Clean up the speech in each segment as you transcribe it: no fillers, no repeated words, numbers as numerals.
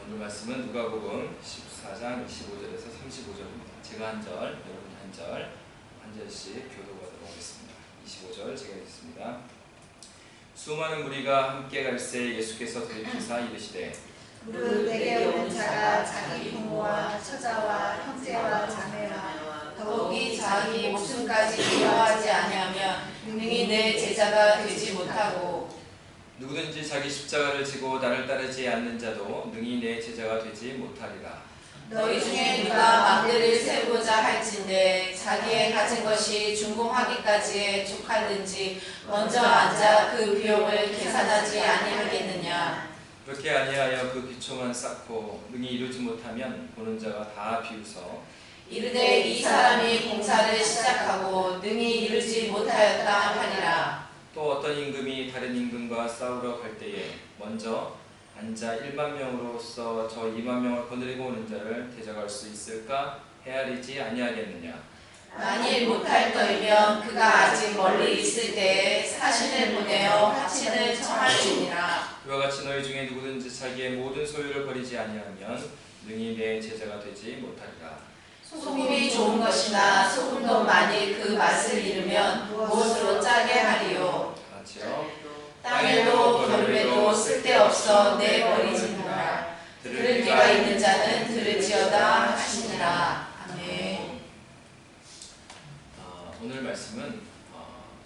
오늘 말씀은 누가복음 14장 25절에서 35절입니다. 제가 한 절, 여러분 한 절, 한 절씩 교독하도록 하겠습니다. 25절 제가 읽겠습니다. 수많은 무리가 함께 갈새 예수께서 돌이키사 이르시되 무릇 내게 오는 자가 자기 부모와 처자와 형제와 자매와 더욱이 자기 목숨까지 미워하지 아니하면 능히 내 제자가 되지 못하고 누구든지 자기 십자가를 지고 나를 따르지 않는 자도 능히 내 제자가 되지 못하리라. 너희 중에 누가 망대를 세우고자 할진대 자기의 가진 것이 준공하기까지에 족할는지 먼저 앉아 그 비용을 계산하지 아니하겠느냐. 그렇게 아니하여 그 기초만 쌓고 능히 이루지 못하면 보는 자가 다 비웃어 이르되 이 사람이 공사를 시작하고 능히 이루지 못하였다 하니라. 또 어떤 임금이 다른 임금과 싸우러 갈 때에 먼저 앉아 1만 명으로서 저 2만 명을 거느리고 오는 자를 데려갈 수 있을까 헤아리지 아니하겠느냐. 만일 못할 터이면 그가 아직 멀리 있을 때에 사신을 보내어 화친을 청할지니라. 그와 같이 너희 중에 누구든지 자기의 모든 소유를 버리지 아니하면 능히 내 제자가 되지 못하리라. 소금이 좋은 것이나 소금도 만일 그 맛을 잃으면 무엇으로 짜게 하리요. 같이요. 땅에도 겨울에도 쓸데없어 내버리지니라. 들을 귀가 있는 자는 들을지어다 하시니라. 아멘. 오늘 말씀은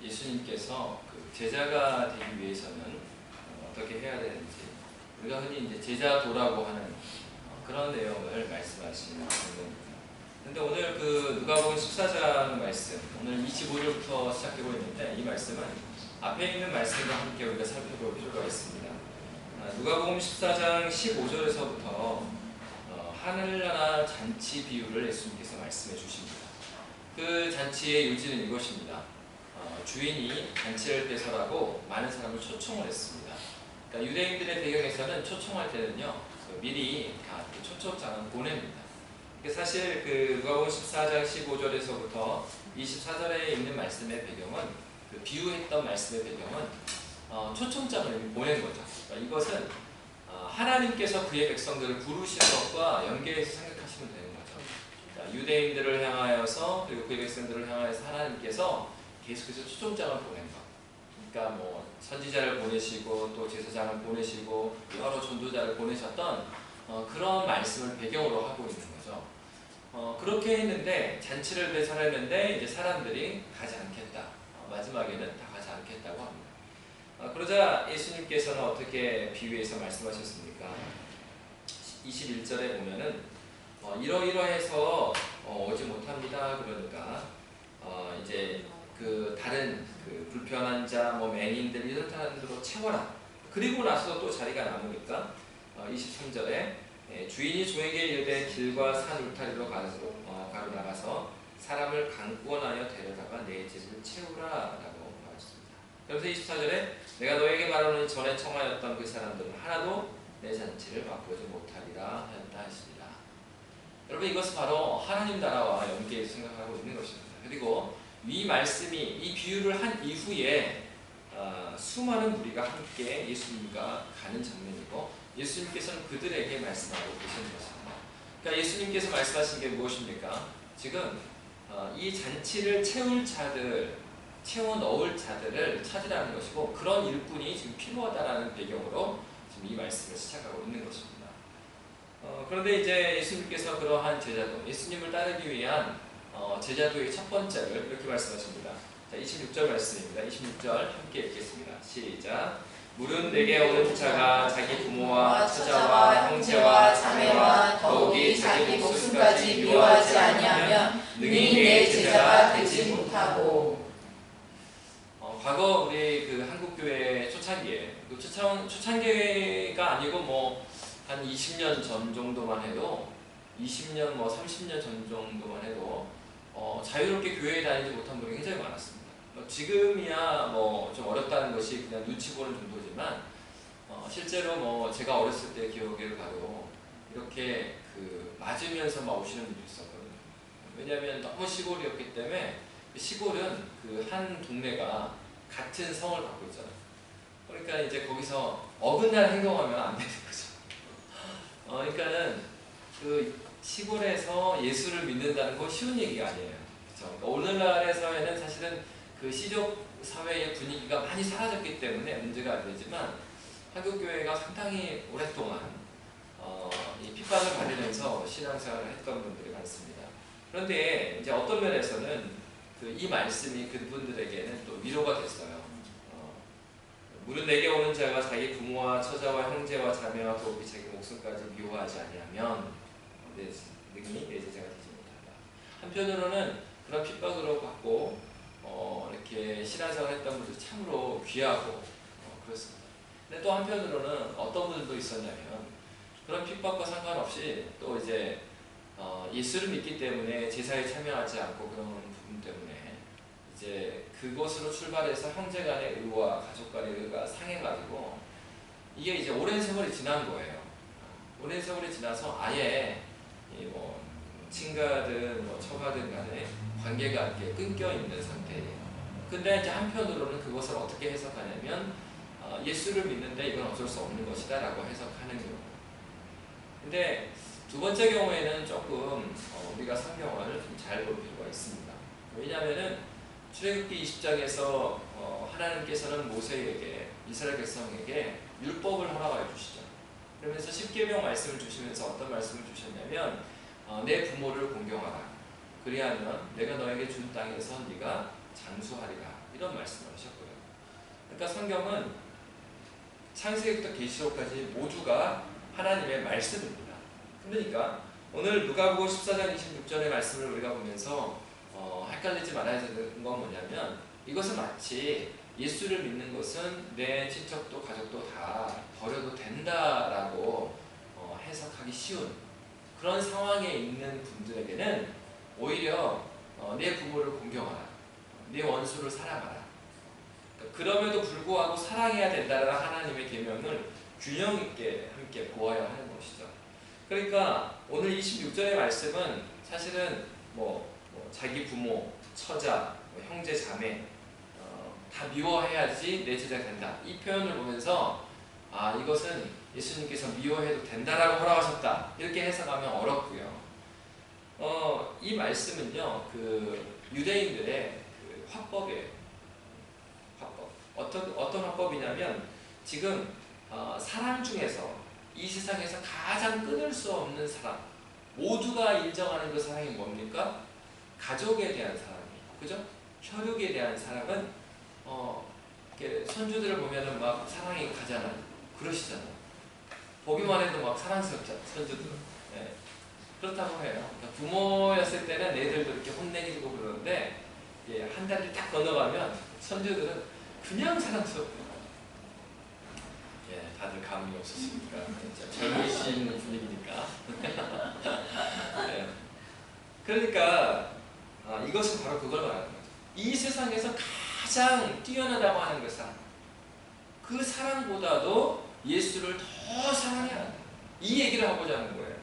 예수님께서 그 제자가 되기 위해서는 어떻게 해야 되는지, 우리가 흔히 이제 제자도라고 하는 그런 내용을 말씀하시는 겁니다. 근데 오늘 그 누가복음 14장 말씀, 오늘 25절부터 시작되고 있는데 이 말씀은 앞에 있는 말씀과 함께 우리가 살펴볼 필요가 있습니다. 누가복음 14장 15절에서부터 하늘나라 잔치 비유를 예수님께서 말씀해 주십니다. 그 잔치의 요지는 이것입니다. 주인이 잔치를 개설하고 많은 사람을 초청을 했습니다. 그러니까 유대인들의 배경에서는 초청할 때는요, 미리 다 초청장을 보냅니다. 사실 그 누가복음 14장 15절에서부터 24절에 있는 말씀의 배경은, 그 비유했던 말씀의 배경은 초청장을 보낸 거죠. 그러니까 이것은 하나님께서 그의 백성들을 부르신 것과 연계해서 생각하시면 되는 거죠. 그러니까 유대인들을 향하여서, 그리고 그의 백성들을 향하여서 하나님께서 계속해서 초청장을 보낸 것. 그러니까 뭐 선지자를 보내시고 또 제사장을 보내시고 여러 전도자를 보내셨던 그런 말씀을 배경으로 하고 있는 거죠. 그렇게 했는데 잔치를 배설했는데 이제 사람들이 가지 않겠다. 마지막에는 다 가지 않겠다고 합니다. 그러자 예수님께서는 어떻게 비유해서 말씀하셨습니까? 21절에 보면은 이러이러해서 오지 못합니다. 그러니까 이제 그 다른 그 불편한 자, 뭐 맹인들 이런 사람들로 채워라. 그리고 나서 또 자리가 남으니까 23절에 주인이 종에게 이르되 길과 산 울타리로 가로 나가서 사람을 강권하여 데려다가 내 집을 채우라라고 말했습니다. 그래서 24절에 내가 너에게 말하노니 전에 청하였던 그 사람들은 하나도 내 잔치를 맛보지 못하리라 하였다 하시니라. 여러분, 이것은 바로 하나님 나라와 연계해서 생각하고 있는 것입니다. 그리고 이 말씀이, 이 비유를 한 이후에 수많은 무리가 함께 예수님과 가는 장면이고 예수님께서는 그들에게 말씀하고 계시는 것입니다. 그러니까 예수님께서 말씀하신 게 무엇입니까? 지금 이 잔치를 채울 자들, 채워 넣을 자들을 찾으라는 것이고, 그런 일꾼이 지금 필요하다라는 배경으로 지금 이 말씀을 시작하고 있는 것입니다. 그런데 이제 예수님께서 그러한 제자도, 예수님을 따르기 위한 제자도의 첫 번째를 이렇게 말씀하십니다. 자, 26절 말씀입니다. 26절 함께 읽겠습니다. 시작. 무릇 내게 오는 자가 자기 부모와 처자와 형제와 자매와 더욱이 자기 목숨까지 미워하지 아니하면 능히 내 제자가 되지 못하고. 과거 우리 그 한국교회 초창기에, 그 초창기가 아니고 뭐 한 20년 전 정도만 해도, 20년 뭐 30년 전 정도만 해도 자유롭게 교회에 다니지 못한 분이 굉장히 많았습니다. 지금이야 뭐 좀 어렵다는 것이 그냥 눈치 보는 정도지만 실제로 뭐 제가 어렸을 때 기억을 가도 이렇게 그 맞으면서 막 오시는 분도 있었거든요. 왜냐하면 너무 시골이었기 때문에 시골은 그 한 동네가 같은 성을 갖고 있잖아요. 그러니까 이제 거기서 어긋난 행동하면 안 되는 거죠. 그러니까는 그 시골에서 예수를 믿는다는 거 쉬운 얘기가 아니에요. 그렇죠? 그러니까 오늘날의 사회는 사실은 그 시족 사회의 분위기가 많이 사라졌기 때문에 문제가 안 되지만 한국교회가 상당히 오랫동안 이 핍박을 받으면서 신앙생활을 했던 분들이 많습니다. 그런데 이제 어떤 면에서는 이 말씀이 그분들에게는 또 위로가 됐어요. 무릇 내게 오는 자가 자기 부모와 처자와 형제와 자매와 더욱이 자기 목숨까지 미워하지 아니하면 능히 내 제자가 되지 못한다. 한편으로는 그런 핍박으로 받고 이렇게 신앙생활을 했던 분들 참으로 귀하고 그렇습니다. 근데 또 한편으로는 어떤 분들도 있었냐면 그런 핍박과 상관없이 또 이제 예수를 믿기 때문에 제사에 참여하지 않고 그런 부분 때문에 이제 그것으로 출발해서 형제간의 의와 가족간의 의가 상해가지고 이게 이제 오랜 세월이 지난 거예요. 오랜 세월이 지나서 아예 뭐 친가든 뭐 처가든 간에 관계가 이렇게 끊겨 있는 상태예요. 근데 이제 한편으로는 그것을 어떻게 해석하냐면 예수를 믿는데 이건 어쩔 수 없는 것이다라고 해석하는 경우. 근데 두 번째 경우에는 조금 우리가 성경을 좀 잘 볼 필요가 있습니다. 왜냐하면은 출애굽기 20장에서 하나님께서는 모세에게 이스라엘 백성에게 율법을 허락해 주시죠. 그러면서 십계명 말씀을 주시면서 어떤 말씀을 주셨냐면 내 부모를 공경하라. 그리하면 내가 너에게 준 땅에서 네가 장수하리라. 이런 말씀을 하셨고요. 그러니까 성경은 창세기부터 계시록까지 모두가 하나님의 말씀입니다. 그러니까 오늘 누가복음 14장 26절의 말씀을 우리가 보면서 헷갈리지 말아야 되는 건 뭐냐면 이것은 마치 예수를 믿는 것은 내 친척도 가족도 다 버려도 된다라고 해석하기 쉬운 그런 상황에 있는 분들에게는 오히려 내 부모를 공경하라, 내 원수를 사랑하라. 그럼에도 불구하고 사랑해야 된다는 하나님의 계명을 균형 있게 함께 보아야 하는 것이죠. 그러니까 오늘 26절의 말씀은 사실은 자기 부모, 처자, 형제, 자매 다 미워해야지 내 제자가 된다. 이 표현을 보면서 이것은 예수님께서 미워해도 된다라고 허락하셨다. 이렇게 해석하면 어렵고요. 이 말씀은요, 그 유대인들의 그 화법이에요. 화법. 어떤 화법이냐면 지금 사람 중에서 이 세상에서 가장 끊을 수 없는 사랑, 모두가 인정하는 그 사랑이 뭡니까? 가족에 대한 사랑이에요. 그죠? 혈육에 대한 사랑은 이렇게 손주들을 보면은 막 사랑이 가잖아요. 그러시잖아요. 보기만 해도 막 사랑스럽잖아요. 손주들은. 네. 그렇다고 해요. 그러니까 부모였을 때는 애들도 이렇게 혼내기고 그러는데 한 달을 딱 건너가면 손주들은 그냥 사랑스럽고. 다들 감이 없으십니까? 젊으신 분위기니까. 네. 그러니까 이것은 바로 그걸 말하는 거죠. 이 세상에서 가장 뛰어나다고 하는 그 사랑, 그 사랑보다도 예수를 더 사랑해야 한다. 이 얘기를 하고자 하는 거예요.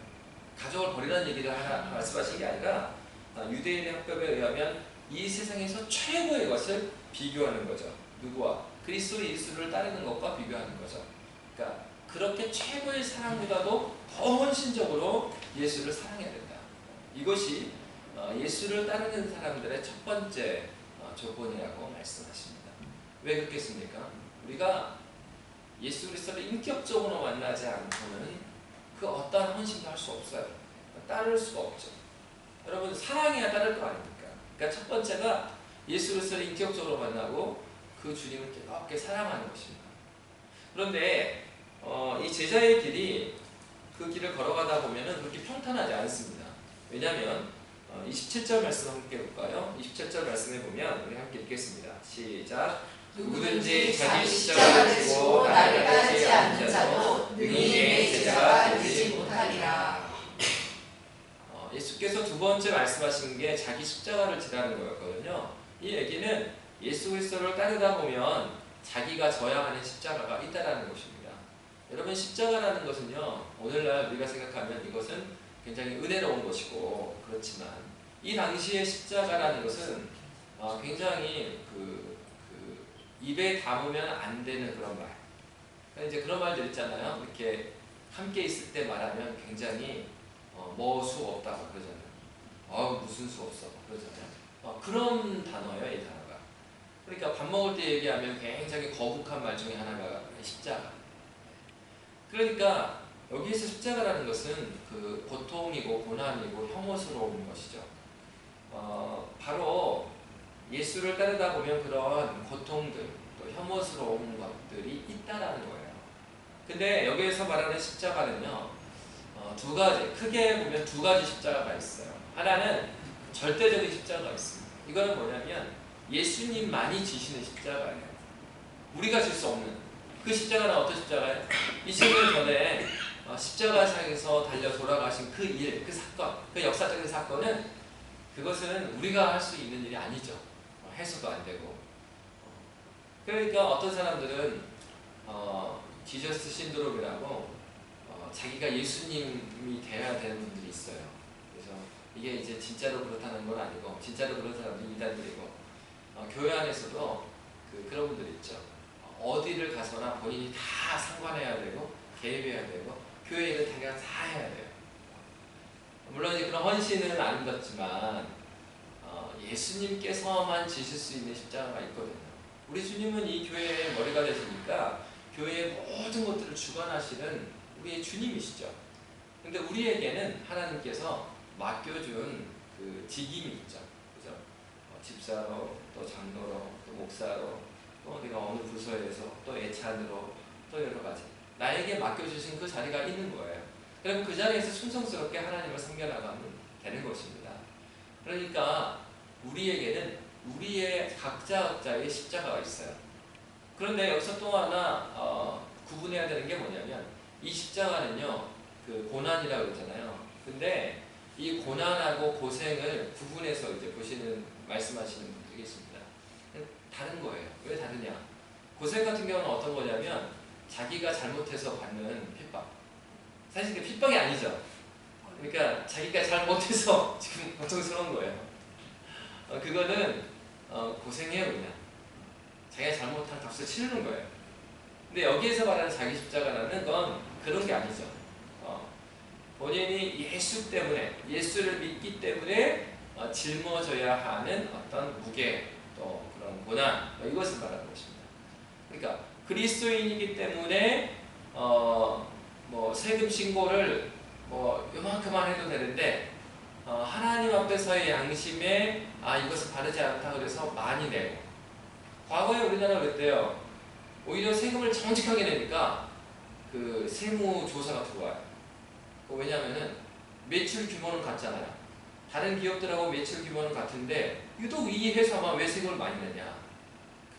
가족을 버리라는 얘기를 말씀하신 게 아니라 유대인의 학법에 의하면 이 세상에서 최고의 것을 비교하는 거죠. 누구와? 그리스도 예수를 따르는 것과 비교하는 거죠. 그러니까 그렇게 최고의 사랑보다도 더 헌신적으로 예수를 사랑해야 된다. 이것이 예수를 따르는 사람들의 첫 번째 조건이라고 말씀하십니다. 왜 그렇겠습니까? 우리가 예수 그리스도를 인격적으로 만나지 않고는 그 어떠한 헌신도 할 수 없어요. 따를 수가 없죠. 여러분 사랑해야 따를 거 아닙니까? 그러니까 첫 번째가 예수 그리스도를 인격적으로 만나고 그 주님을 뜨겁게 사랑하는 것입니다. 그런데 이 제자의 길이 그 길을 걸어가다 보면은 그렇게 평탄하지 않습니다. 왜냐하면 27절 말씀 함께 볼까요? 27절 말씀에 보면 우리 함께 읽겠습니다. 시작. 누구든지 자기 십자가를 지고 나를 따르지 않는 자도 능히 내 제자가 되지 못하리라. 예수께서 두 번째 말씀하신 게 자기 십자가를 지라는 거였거든요. 이 얘기는 예수 그리스도를 따르다 보면 자기가 져야 하는 십자가가 있다라는 것입니다. 여러분 십자가라는 것은요, 오늘날 우리가 생각하면 이것은 굉장히 은혜로운 것이고 그렇지만 이 당시의 십자가라는 것은 굉장히 입에 담으면 안 되는 그런 말. 그러니까 이제 그런 말들 있잖아요. 이렇게 함께 있을 때 말하면 굉장히 뭐 수 없다고 그러잖아요. 무슨 수 없어 그러잖아요. 그런 단어예요, 이 단어가. 그러니까 밥 먹을 때 얘기하면 굉장히 거북한 말 중에 하나가 십자가. 그러니까 여기에서 십자가라는 것은 그 고통이고 고난이고 혐오스러운 것이죠. 바로 예수를 따르다 보면 그런 고통들, 또 혐오스러운 것들이 있다라는 거예요. 근데 여기에서 말하는 십자가는요, 두 가지, 크게 보면 두 가지 십자가가 있어요. 하나는 절대적인 십자가가 있습니다. 이거는 뭐냐면 예수님만이 지시는 십자가예요. 우리가 질 수 없는 그 십자가는 어떤 십자가예요? 20년 전에 십자가상에서 달려 돌아가신 그 일, 그 사건, 그 역사적인 사건은 그것은 우리가 할 수 있는 일이 아니죠. 해소도 안 되고. 그러니까 어떤 사람들은 지저스 신드롬이라고 자기가 예수님이 되어야 되는 분들이 있어요. 그래서 이게 이제 진짜로 그렇다는 건 아니고, 진짜로 그런 사람들이 이단들이고, 교회 안에서도 그런 분들이 있죠. 어디를 가서나 본인이 다 상관해야 되고 개입해야 되고 교회 일을 자기가 다 해야 돼요. 물론 이제 그런 헌신은 아름답지만 예수님께서만 지실 수 있는 십자가가 있거든요. 우리 주님은 이 교회의 머리가 되시니까 교회의 모든 것들을 주관하시는 우리의 주님이시죠. 근데 우리에게는 하나님께서 맡겨준 그 직임이 있죠. 그죠? 집사로, 또 장로로, 또 목사로, 또 내가 어느 부서에서 또 애찬으로 또 여러 가지 나에게 맡겨주신 그 자리가 있는 거예요. 그럼 그 자리에서 순성스럽게 하나님을 섬겨나가면 되는 것입니다. 그러니까 우리에게는 우리의 각자의 십자가가 있어요. 그런데 여기서 또 하나 구분해야 되는 게 뭐냐면 이 십자가는요, 그 고난이라고 그러잖아요. 근데 이 고난하고 고생을 구분해서 이제 말씀하시는 분들이 계십니다. 다른 거예요. 왜 다르냐? 고생 같은 경우는 어떤 거냐면 자기가 잘못해서 받는 핍박. 사실 그게 핍박이 아니죠. 그러니까 자기가 잘못해서 지금 고통스러운 거예요. 그거는 고생해요, 그냥. 자기가 잘못한 값을 치르는 거예요. 근데 여기에서 말하는 자기 십자가라는 건 그런 게 아니죠. 본인이 예수 때문에, 예수를 믿기 때문에 짊어져야 하는 어떤 무게, 또 그런 고난, 이것을 말하는 것입니다. 그러니까 그리스도인이기 때문에 뭐 세금 신고를 뭐 요만큼만 해도 되는데 하나님 앞에서의 양심에 이것은 바르지 않다 그래서 많이 내고. 과거에 우리나라가 그랬대요. 오히려 세금을 정직하게 내니까 그 세무조사가 들어와요. 왜냐하면은 매출 규모는 같잖아요. 다른 기업들하고 매출 규모는 같은데 유독 이 회사만 왜 세금을 많이 내냐?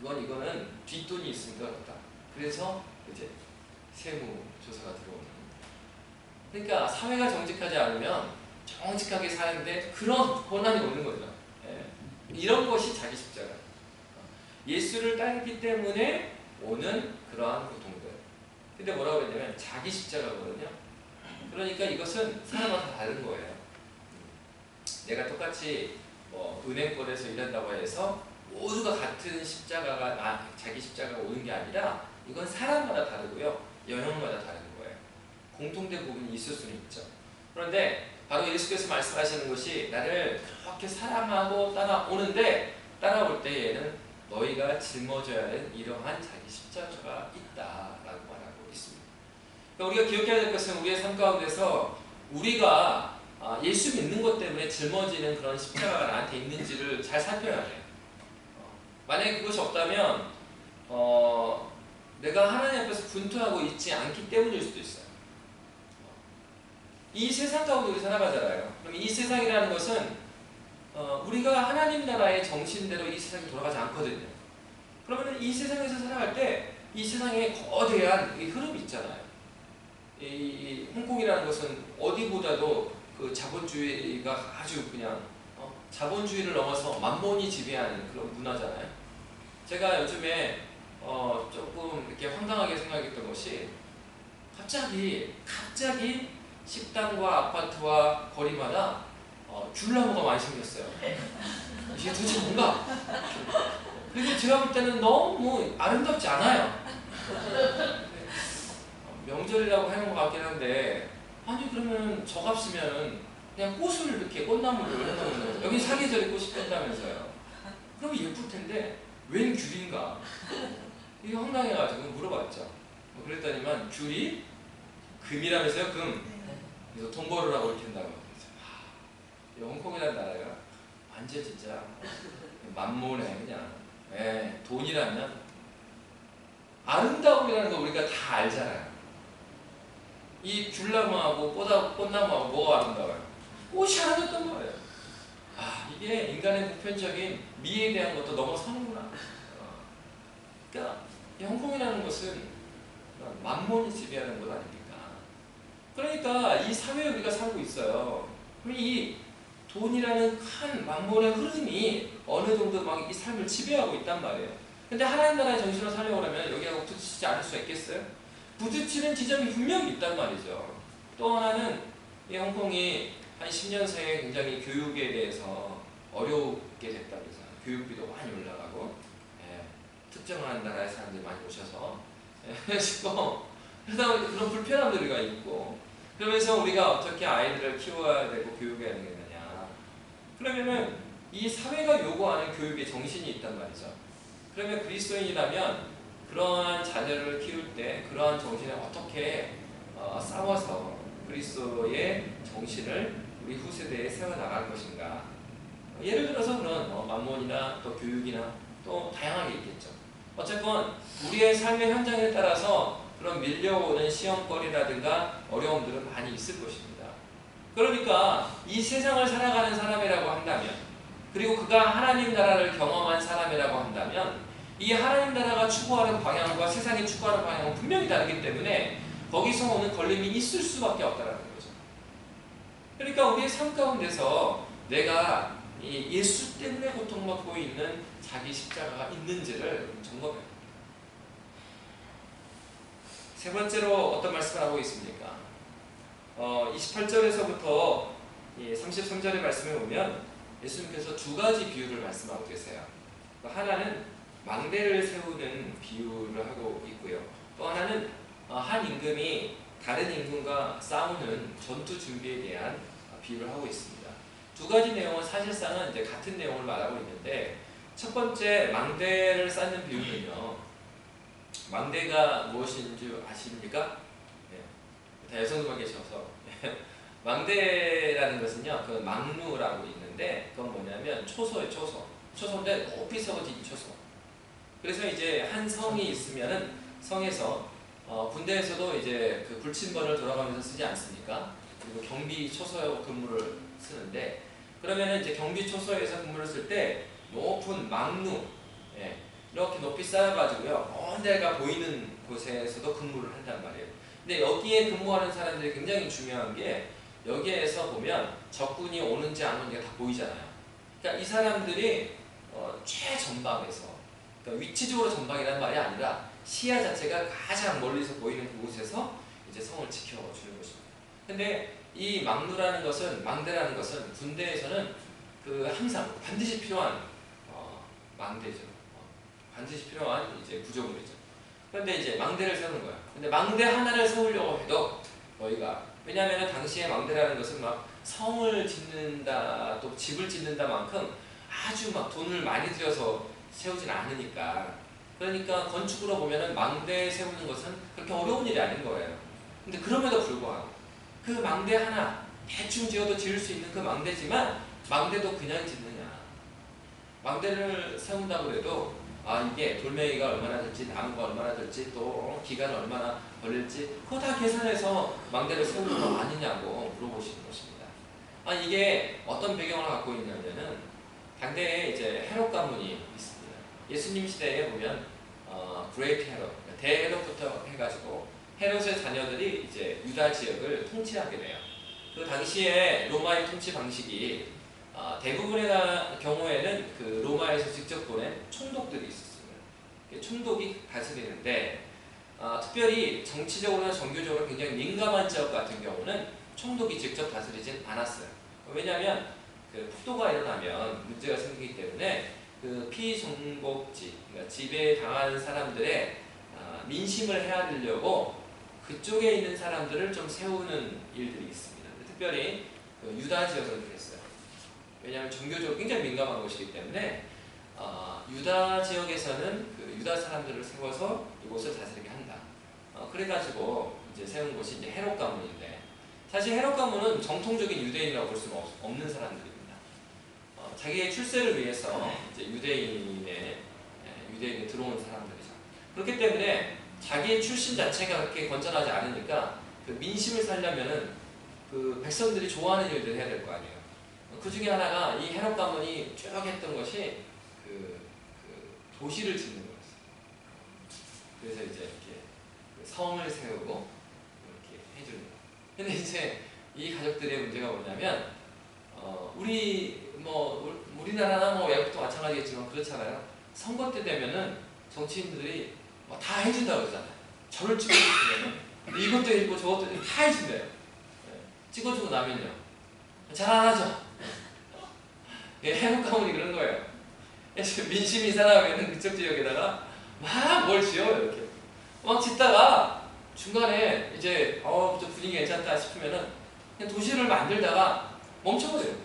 이거는 뒷돈이 있으니까 그렇다. 그래서 이제 세무조사가 들어오는. 그러니까 사회가 정직하지 않으면 정직하게 사는데 그런 고난이 오는 거죠. 이런 것이 자기 십자가. 예수를 따르기 때문에 오는 그러한 고통들. 근데 뭐라고 했냐면 자기 십자가거든요. 그러니까 이것은 사람마다 다른 거예요. 내가 똑같이 은행권에서 일한다고 해서 모두가 같은 십자가가 자기 십자가가 오는 게 아니라 이건 사람마다 다르고요. 영역마다 다른 거예요. 공통된 부분이 있을 수는 있죠. 그런데 바로 예수께서 말씀하시는 것이 나를 그렇게 사랑하고 따라오는데 따라올 때에는 너희가 짊어져야 하는 이러한 자기 십자가가 있다라고 말하고 있습니다. 그러니까 우리가 기억해야 될 것은 우리의 삶 가운데서 우리가 예수 믿는 것 때문에 짊어지는 그런 십자가가 나한테 있는지를 잘 살펴야 해요. 만약에 그것이 없다면 내가 하나님 앞에서 분투하고 있지 않기 때문일 수도 있어요. 이 세상 가운데 우리 살아가잖아요. 그럼 이 세상이라는 것은 우리가 하나님 나라의 정신대로 이 세상이 돌아가지 않거든요. 그러면 이 세상에서 살아갈 때 이 세상에 거대한 이 흐름이 있잖아요. 이 홍콩이라는 것은 어디보다도 그 자본주의가 아주 그냥 자본주의를 넘어서 만몬이 지배하는 그런 문화잖아요. 제가 요즘에 조금 이렇게 황당하게 생각했던 것이 갑자기 식당과 아파트와 거리마다 귤나무가 많이 생겼어요. 이게 도대체 뭔가? 그리고 제가 볼 때는 너무 아름답지 않아요. 명절이라고 하는 것 같긴 한데 아니 그러면 저값이면 그냥 꽃을 이렇게 꽃나무를 해놓으면 여기 사계절에 꽃이 핀다면서요. 그럼 예쁠 텐데 웬 귤인가? 이게 황당해가지고 물어봤죠. 그랬더니만 귤이 금이라면서요, 금. 그래서 돈 벌으라고 이렇게 한다고. 이 홍콩이라는 나라가 완전 진짜 만모네 그냥. 예, 돈이라면 아름다움이라는 거 우리가 다 알잖아요. 이 귤나무하고 꽃나무하고 뭐가 아름다워요? 꽃이 아름답단 말이에요. 아, 이게 인간의 보편적인 미에 대한 것도 넘어서는구나. 그러니까 이 홍콩이라는 것은 만몬이 지배하는 것 아닙니까? 그러니까 이 사회에 우리가 살고 있어요. 이 돈이라는 큰 만몬의 흐름이 어느 정도 막 이 삶을 지배하고 있단 말이에요. 근데 하나님 나라의 정신으로 살려고 하면 여기하고 부딪히지 않을 수 있겠어요? 부딪히는 지점이 분명히 있단 말이죠. 또 하나는 이 홍콩이 한 10년 사이에 굉장히 교육에 대해서 어렵게 됐다 그래서 교육비도 많이 올라가고 특정한 나라의 사람들이 많이 오셔서 그래서 그런 불편함들이 있고 그러면서 우리가 어떻게 아이들을 키워야 되고 교육해야 되겠느냐 그러면은 이 사회가 요구하는 교육의 정신이 있단 말이죠. 그러면 그리스도인이라면 그러한 자녀를 키울 때 그러한 정신을 어떻게 싸워서 그리스도의 정신을 우리 후세대에 세워나갈 것인가. 예를 들어서 그런 만몬이나 또 교육이나 또 다양하게 있겠죠. 어쨌건 우리의 삶의 현장에 따라서 그런 밀려오는 시험거리라든가 어려움들은 많이 있을 것입니다. 그러니까 이 세상을 살아가는 사람이라고 한다면 그리고 그가 하나님 나라를 경험한 사람이라고 한다면 이 하나님 나라가 추구하는 방향과 세상이 추구하는 방향은 분명히 다르기 때문에 거기서 오는 걸림이 있을 수밖에 없다는 거죠. 그러니까 우리의 삶 가운데서 내가 이 예수 때문에 고통받고 있는 자기 십자가가 있는지를 점검해요. 세 번째로 어떤 말씀을 하고 있습니까? 28절에서부터 33절의 말씀에 보면 예수님께서 두 가지 비유를 말씀하고 계세요. 하나는 망대를 세우는 비유를 하고 있고요. 또 하나는 한 임금이 다른 임금과 싸우는 전투 준비에 대한 비유를 하고 있습니다. 두 가지 내용은 사실상은 이제 같은 내용을 말하고 있는데 첫 번째 망대를 쌓는 비유는요. 망대가 무엇인 줄 아십니까? 다 여성들만 계셔서 망대라는 것은요. 그 망루라고 있는데 그건 뭐냐면 초소예요. 초소인데 높이 세워진 초소. 그래서 이제 한 성이 있으면은 성에서 군대에서도 이제 그 불침번을 돌아가면서 쓰지 않습니까? 그리고 경비 초소 근무를 쓰는데 그러면은 이제 경비 초소에서 근무를 쓸 때 높은 망루 이렇게 높이 쌓아가지고요 먼 데가 보이는 곳에서도 근무를 한단 말이에요. 근데 여기에 근무하는 사람들이 굉장히 중요한 게 여기에서 보면 적군이 오는지 안 오는지가 다 보이잖아요. 그러니까 이 사람들이 최전방에서 그러니까 위치적으로 전방이라는 말이 아니라 시야 자체가 가장 멀리서 보이는 그곳에서 이제 성을 지켜주는 것입니다. 근데 이 망루라는 것은 망대라는 것은 군대에서는 그 항상 반드시 필요한 망대죠. 반드시 필요한 이제 구조물이죠. 그런데 이제 망대를 세우는 거야. 근데 망대 하나를 세우려고 해도 너희가 왜냐하면 당시에 망대라는 것은 막 성을 짓는다 또 집을 짓는다만큼 아주 막 돈을 많이 들여서 세우진 않으니까 그러니까 건축으로 보면은 망대 세우는 것은 그렇게 어려운 일이 아닌 거예요. 근데 그럼에도 불구하고 그 망대 하나 대충 지어도 지을 수 있는 그 망대지만 망대도 그냥 짓느냐 망대를 세운다고 해도 이게 돌멩이가 얼마나 들지 나무가 얼마나 들지 또 기간이 얼마나 걸릴지 그거 다 계산해서 망대를 세우는 거 아니냐고 물어보시는 것입니다. 이게 어떤 배경을 갖고 있냐면은 당대에 이제 헤롯 가문이 있습니다. 예수님 시대에 보면 그레이트 헤롯 대헤롯부터 해가지고 헤롯의 자녀들이 이제 유다 지역을 통치하게 돼요. 그 당시에 로마의 통치 방식이 대부분의 경우에는 그 로마에서 직접 보낸 총독들이 있었습니다. 총독이 다스리는데 특별히 정치적으로나 종교적으로 굉장히 민감한 지역 같은 경우는 총독이 직접 다스리진 않았어요. 왜냐하면 그 폭도가 일어나면 문제가 생기기 때문에 그 피정복지, 그러니까 지배당한 사람들의 민심을 헤아리려고 그쪽에 있는 사람들을 좀 세우는 일들이 있습니다. 특별히 그 유다 지역은 그랬어요. 왜냐하면 종교적으로 굉장히 민감한 곳이기 때문에 유다 지역에서는 그 유다 사람들을 세워서 이곳을 다스리게 한다. 그래가지고 이제 세운 곳이 이제 헤롯 가문인데, 사실 헤롯 가문은 정통적인 유대인이라고 볼 수는 없는 사람들입니다. 자기의 출세를 위해서 이제 유대인에 들어온 사람들이죠. 그렇기 때문에 자기의 출신 자체가 그렇게 건전하지 않으니까 그 민심을 살려면은 그 백성들이 좋아하는 일들을 해야 될 거 아니에요. 그 중에 하나가 이 헤롯 가문이 쭉 했던 것이 그 도시를 짓는 거였어요. 그래서 이제 이렇게 그 성을 세우고 이렇게 해주는 거예요. 근데 이제 이 가족들의 문제가 뭐냐면 우리나라나 뭐 외국도 마찬가지겠지만 그렇잖아요. 선거 때 되면은 정치인들이 뭐 다 해준다고 그러잖아요. 저를 찍어주면 이것도 해주고 저것도 해주고 다 해준대요. 찍어주고 나면요, 잘안하죠. 헤롯 가문이 그런 거예요. 그래서 민심이 이상하면 그쪽 지역에다가 막 뭘 지어요. 이렇게 막 짓다가 중간에 이제 저 분위기 괜찮다 싶으면은 그냥 도시를 만들다가 멈춰버려요.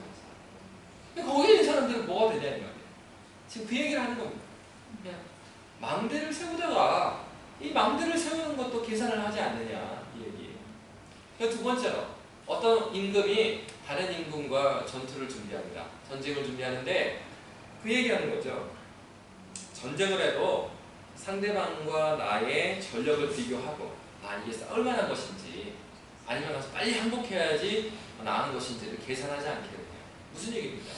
근데 거기에 있는 사람들은 뭐가 되냐는 거예요. 지금 그 얘기를 하는 겁니다. 그냥 망대를 세우다가 이 망대를 세우는 것도 계산을 하지 않느냐, 이 얘기예요. 두 번째로, 어떤 임금이 다른 임금과 전투를 준비합니다. 전쟁을 준비하는데 그 얘기하는 거죠. 전쟁을 해도 상대방과 나의 전력을 비교하고 이게 싸울 만한 것인지 아니면 가서 빨리 항복해야지 나은 것인지를 계산하지 않게 돼요. 무슨 얘기입니까?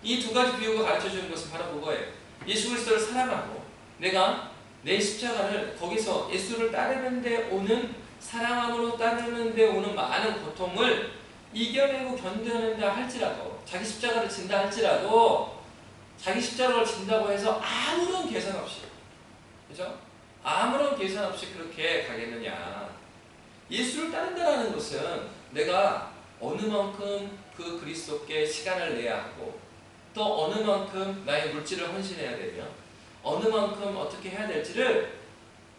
이 두 가지 비유가 가르쳐주는 것은 바로 그거예요. 예수 그리스도를 사랑하고 내가 내 십자가를 거기서 예수를 따르는 데 오는, 사랑함으로 따르는 데 오는 많은 고통을 이겨내고 견뎌낸다 할지라도, 자기 십자가를 진다 할지라도, 자기 십자가를 진다고 해서 아무런 계산 없이, 그죠? 아무런 계산 없이 그렇게 가겠느냐. 예수를 따른다는 것은 내가 어느 만큼 그 그리스도께 시간을 내야 하고, 또 어느 만큼 나의 물질을 헌신해야 되며, 어느 만큼 어떻게 해야 될지를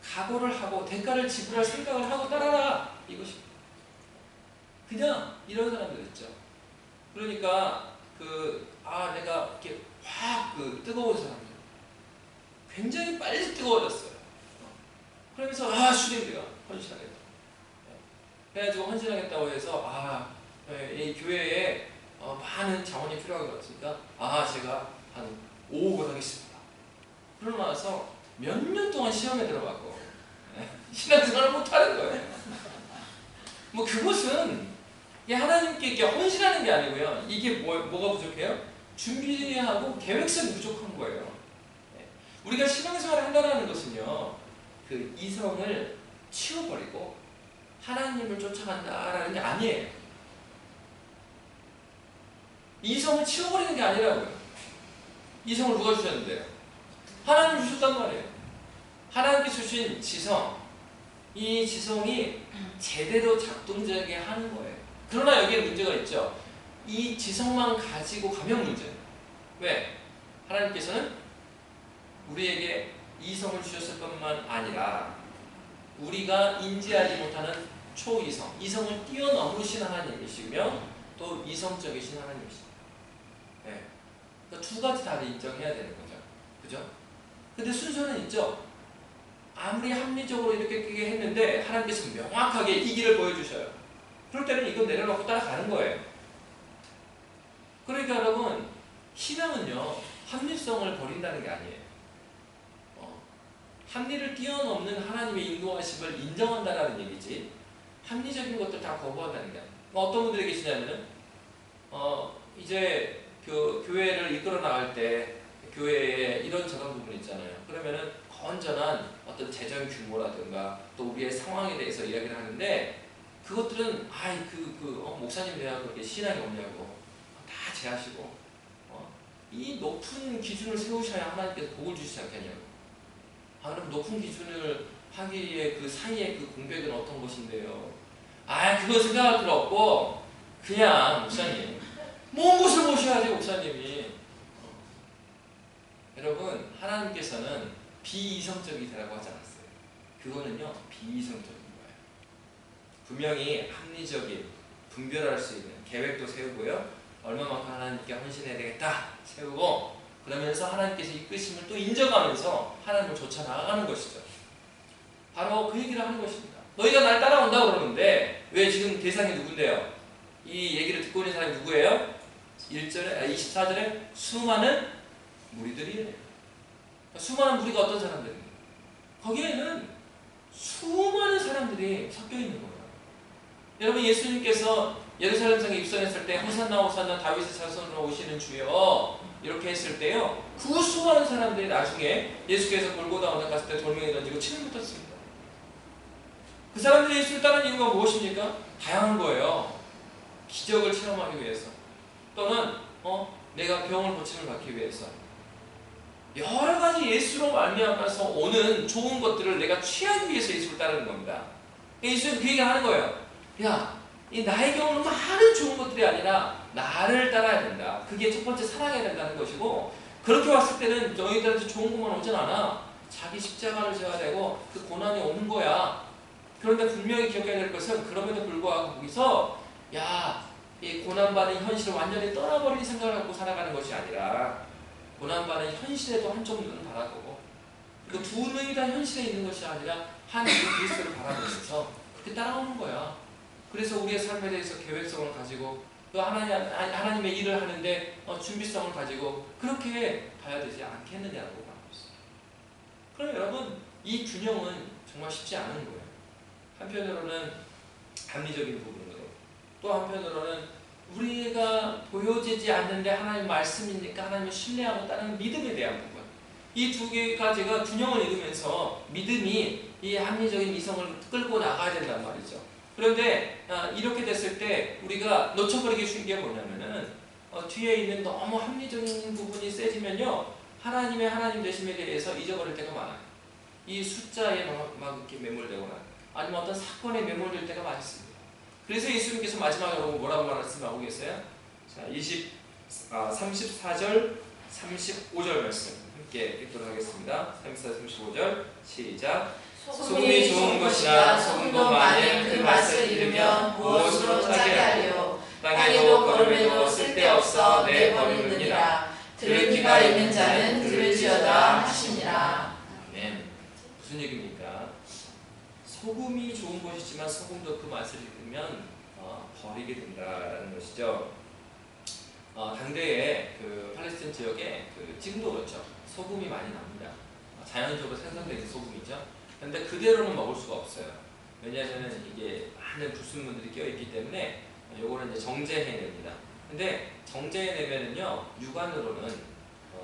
각오를 하고 대가를 지불할 생각을 하고 따라라, 이것입니다. 그냥 이런 사람들 있죠. 그러니까 내가 이렇게 확 뜨거운 사람들, 굉장히 빨리 뜨거워졌어요. 그러면서 주님이가 헌신하겠다. 그래가지고 헌신하겠다고 해서 이 교회에 많은 자원이 필요한 것 같으니까 제가 한 5억을 하겠습니다. 그러고 나서 몇 년 동안 시험에 들어가고 신앙생활을 못하는 거예요. 뭐 그것은 하나님께 이렇게 헌신하는 게 아니고요. 이게 뭐가 부족해요? 준비하고 계획성이 부족한 거예요. 우리가 신앙생활을 한다는 것은요, 그 이성을 치워버리고 하나님을 쫓아간다라는 게 아니에요. 이성을 치워버리는 게 아니라고요. 이성을 누가 주셨는데요? 하나님 주셨단 말이에요. 하나님께서 주신 지성, 이 지성이 제대로 작동되게 하는 거예요. 그러나 여기에 문제가 있죠. 이 지성만 가지고 가면 문제예요. 왜? 하나님께서는 우리에게 이성을 주셨을 뿐만 아니라 우리가 인지하지 못하는 초이성, 이성을 뛰어넘으신 하나님이시며 또 이성적이신 하나님이십니다. 그러니까 두 가지 다 인정해야 되는 거죠. 그죠? 근데 순서는 있죠. 아무리 합리적으로 이렇게 했는데 하나님께서 명확하게 이 길을 보여주셔요. 그럴 때는 이건 내려놓고 따라가는 거예요. 그러니까 여러분, 신앙은요, 합리성을 버린다는 게 아니에요. 합리를 뛰어넘는 하나님의 인도하심을 인정한다는 얘기지, 합리적인 것들 다 거부한다는 게 아니에요. 어떤 분들이 계시냐면은 이제 교회를 이끌어 나갈 때 교회에 이런저런 부분이 있잖아요. 그러면은 건전한 어떤 재정 규모라든가 또 우리의 상황에 대해서 이야기를 하는데, 그것들은 목사님 내가 그렇게 신앙이 없냐고 다 제하시고 이 높은 기준을 세우셔야 하나님께서 복을 주시지 않겠냐고. 그럼 높은 기준을 하기에 그 사이에 그 공백은 어떤 것인데요? 그거 생각할 필요 없고 그냥 목사님 먼 곳을 모셔야지. 목사님이 여러분, 하나님께서는 비이성적이 되라고 하지 않았어요. 그거는요, 비이성적인 거예요. 분명히 합리적인 분별할 수 있는 계획도 세우고요. 얼마만큼 하나님께 헌신해야 되겠다 세우고 그러면서 하나님께서 이끄심을 또 인정하면서 하나님을 쫓아 나아가는 것이죠. 바로 그 얘기를 하는 것입니다. 너희가 날 따라온다고 그러는데 왜 지금 대상이 누군데요? 이 얘기를 듣고 있는 사람이 누구예요? 24절에 수많은 무리들이에요. 수많은 무리가 어떤 사람들입니까? 거기에는 수많은 사람들이 섞여 있는 거예요. 여러분 예수님께서 예루살렘성에 입성했을 때 호산나 호산나 다윗의 자손으로 오시는 주여 이렇게 했을 때요. 그 수많은 사람들이 나중에 예수께서 골고다 언덕 갔을 때 돌멩이 던지고 침을 뱉었습니다. 그 사람들이 예수를 따르는 이유가 무엇입니까? 다양한 거예요. 기적을 체험하기 위해서 또는 내가 병을 고침을 받기 위해서 여러 가지 예수로 말미암아서 오는 좋은 것들을 내가 취하기 위해서 예수를 따르는 겁니다. 예수는 그 얘기를 하는 거예요. 야, 이 나의 경우는 많은 좋은 것들이 아니라 나를 따라야 된다. 그게 첫 번째 사랑해야 된다는 것이고 그렇게 왔을 때는 너희들한테 좋은 것만 오진 않아. 자기 십자가를 져야 되고 그 고난이 오는 거야. 그런데 분명히 기억해야 될 것은 그럼에도 불구하고 거기서 이 고난받은 현실을 완전히 떠나버릴 생각을 갖고 살아가는 것이 아니라 고난받은 현실에도 한쪽 눈은 바라보고 그리고 두 눈이 다 현실에 있는 것이 아니라 한 그리스도를 바라보면서 그렇게 따라오는 거야. 그래서 우리의 삶에 대해서 계획성을 가지고 또 하나님의 일을 하는데 준비성을 가지고 그렇게 가야 되지 않겠느냐고 말하고 있어요. 그럼 여러분 이 균형은 정말 쉽지 않은 거예요. 한편으로는 합리적인 부분으로 또 한편으로는 우리가 보여지지 않는데 하나님 말씀이니까 하나님을 신뢰하고 따르는 믿음에 대한 부분 이 두 가지가 균형을 이루면서 믿음이 이 합리적인 이성을 끌고 나가야 된단 말이죠. 그런데 이렇게 됐을 때 우리가 놓쳐버리기 쉬운 게 뭐냐면은 뒤에 있는 너무 합리적인 부분이 세지면요 하나님의 하나님 되심에 대해서 잊어버릴 때가 많아요. 이 숫자에 막 이렇게 매몰되거나 아니면 어떤 사건에 매몰될 때가 많습니다. 그래서 예수님께서 마지막으로 뭐라고 말씀하고 계세요? 자, 34절, 35절 말씀 함께 읽도록 하겠습니다. 34절, 35절 시작. 소금이 좋은 것이라 소금도 만일 그 맛을 잃으면 무엇으로 짜게 하리요. 땅에도 거름에도 쓸데없어 내버리느니라. 들을 귀가 있는 자는 들을지어다 하시니라. 네. 무슨 얘기입니까? 소금이 좋은 것이지만 소금도 그 맛을 잃으면 버리게 된다라는 것이죠. 당대에 그 팔레스틴 지역에 지금도 그렇죠. 소금이 많이 납니다. 자연적으로 생성되는 소금이죠. 그런데 그대로는 먹을 수가 없어요. 왜냐하면 이게 많은 불순물들이 끼어있기 때문에 요거는 이제 정제해냅니다. 근데 정제해내면은요 육안으로는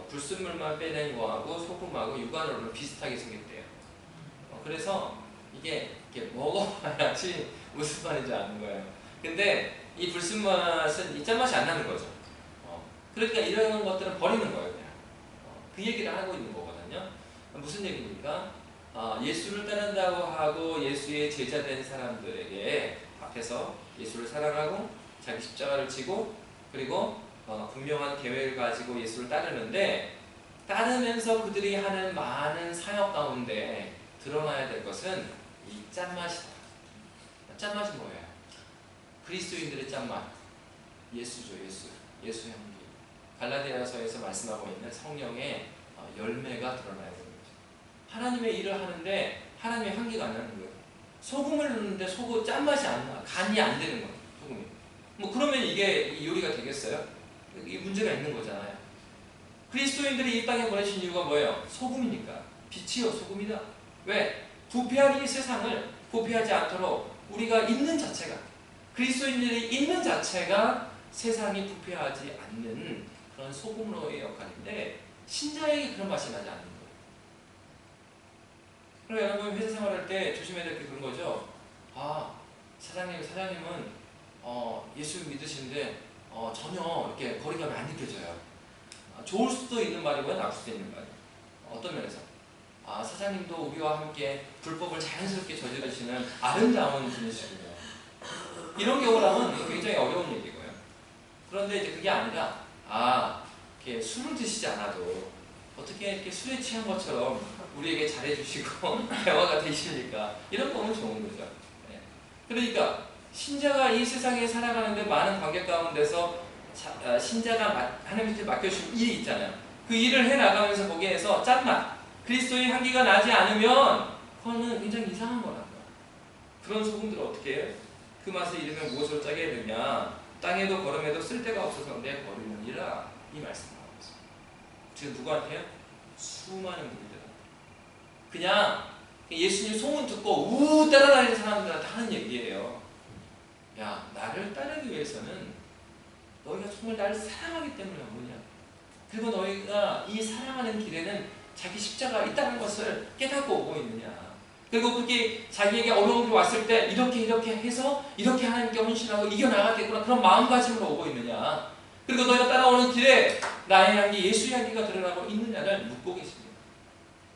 불순물만 빼낸 거하고 소금하고 육안으로는 비슷하게 생겼대요. 그래서 이게 이렇게 먹어봐야지 무슨 말인지 아는 거예요. 근데 이 불순맛은 이 짠맛이 안 나는 거죠. 그러니까 이런 것들은 버리는 거예요. 그냥. 그 얘기를 하고 있는 거거든요. 무슨 얘기입니까? 예수를 따른다고 하고 예수의 제자 된 사람들에게 앞에서 예수를 사랑하고 자기 십자가를 지고 그리고 분명한 계획을 가지고 예수를 따르는데 따르면서 그들이 하는 많은 사역 가운데 드러나야 될 것은 이 짠맛이다. 짠맛이 뭐예요? 그리스도인들의 짠맛. 예수죠. 예수 향기. 갈라디아서에서 말씀하고 있는 성령의 열매가 드러나야 됩니다. 하나님의 일을 하는데 하나님의 향기가 안 나는 거예요. 소금을 넣는데 짠맛이 안 나. 간이 안 되는 거예요. 소금이. 뭐 그러면 이게 요리가 되겠어요? 이 문제가 있는 거잖아요. 그리스도인들이 이 땅에 보내신 이유가 뭐예요? 소금이니까. 빛이요 소금이다. 왜? 부패하기 세상을 부패하지 않도록 우리가 있는 자체가 그리스도인들이 있는 자체가 세상이 부패하지 않는 그런 소금으로의 역할인데 신자에게 그런 맛이 나지 않는 거예요. 그럼 여러분 회사 생활할 때 조심해야 될 게 그런 거죠. 사장님은 예수 믿으시는데 전혀 이렇게 거리감이 안 느껴져요. 좋을 수도 있는 말이고요, 나쁠 수도 있는 말이에요. 어떤 면에서 사장님도 우리와 함께 불법을 자연스럽게 저지르시는 아름다운 분이시군요. 이런 경우라면 굉장히 어려운 얘기고요. 그런데 이제 그게 아니라 이렇게 술을 드시지 않아도 어떻게 이렇게 술에 취한 것처럼 우리에게 잘해주시고 대화가 되십니까? 이런 거는 좋은 거죠. 네. 그러니까 신자가 이 세상에 살아가는데 많은 관계 가운데서 신자가 하나님께 맡겨주신 일이 있잖아요. 그 일을 해나가면서 거기에서 짠맛, 그리스도의 향기가 나지 않으면 그거는 굉장히 이상한 거란 거야. 그런 소금들을 어떻게 해요? 그 맛을 잃으면 무엇으로 짜게 되느냐? 땅에도 걸음에도 쓸데가 없어서 내 버리느니라. 이 말씀을 하고 있습니다. 지금 누구한테요? 수많은 분들. 그냥 예수님 소문 듣고 우 따라다니는 사람들한테 하는 얘기예요. 야, 나를 따르기 위해서는 너희가 정말 나를 사랑하기 때문에 오느냐? 그리고 너희가 이 사랑하는 길에는 자기 십자가 있다는 것을 깨닫고 오고 있느냐? 그리고 그게 자기에게 어려운 게 왔을 때 이렇게 해서 이렇게 하나님께 헌신하고 이겨나가겠구나 그런 마음가짐으로 오고 있느냐? 그리고 너희가 따라오는 길에 나의 향기, 예수의 향기가 드러나고 있느냐를 묻고 계십니다.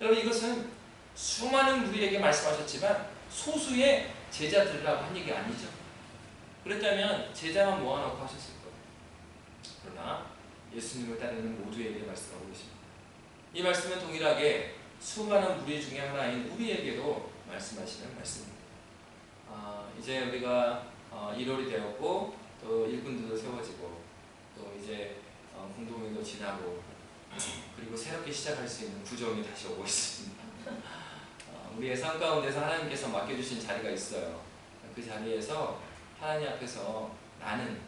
여러분, 이것은 수많은 우리에게 말씀하셨지만 소수의 제자들이라고 한 얘기 아니죠. 그랬다면 제자만 모아놓고 하셨을 거예요. 그러나 예수님을 따르는 모두에게 말씀하고 계십니다. 이 말씀은 동일하게 수많은 무리 중에 하나인 우리에게도 말씀하시는 말씀입니다. 이제 우리가 1월이 되었고 또 일꾼들도 세워지고 또 이제 공동회도 지나고 그리고 새롭게 시작할 수 있는 구정이 다시 오고 있습니다. 우리의 삶 가운데서 하나님께서 맡겨주신 자리가 있어요. 그 자리에서 하나님 앞에서 나는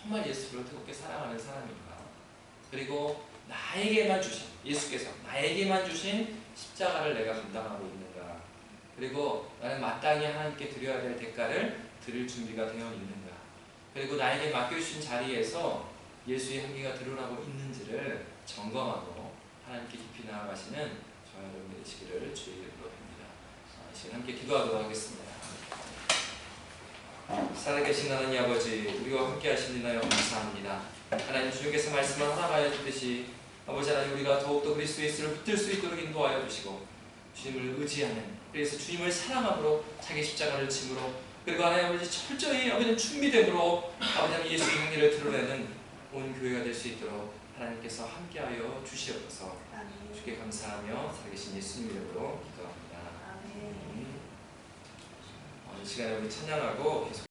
정말 예수를 뜨겁게 사랑하는 사람인가? 그리고 나에게만 주신, 예수께서 나에게만 주신 십자가를 내가 감당하고 있는가? 그리고 나는 마땅히 하나님께 드려야 될 대가를 드릴 준비가 되어 있는가? 그리고 나에게 맡겨주신 자리에서 예수의 향기가 드러나고 있는지를 점검하고 하나님께 깊이 나아가시는 저와 여러분이 되시기를 주의 이름으로 빕니다. 이 시간 함께 기도하도록 하겠습니다. 살아계신 하나님 아버지, 우리와 함께 하시니나요 감사합니다. 하나님, 주님께서 말씀을 허락하여 주듯이 아버지 하나님, 우리가 더욱더 그리스도 예수를 붙들 수 있도록 인도하여 주시고 주님을 의지하는, 그래서 주님을 사랑함으로 자기 십자가를 짐으로, 그리고 하나님 아버지 철저히 아버지 준비됨으로 아버지 하나님 예수의 향기를 드러내는 온 교회가 될 수 있도록 하나님께서 함께하여 주시옵소서. 주께 감사하며 살아계신 예수님 이름으로 기도합니다. 아멘. 이 시간에 우리 찬양하고 계속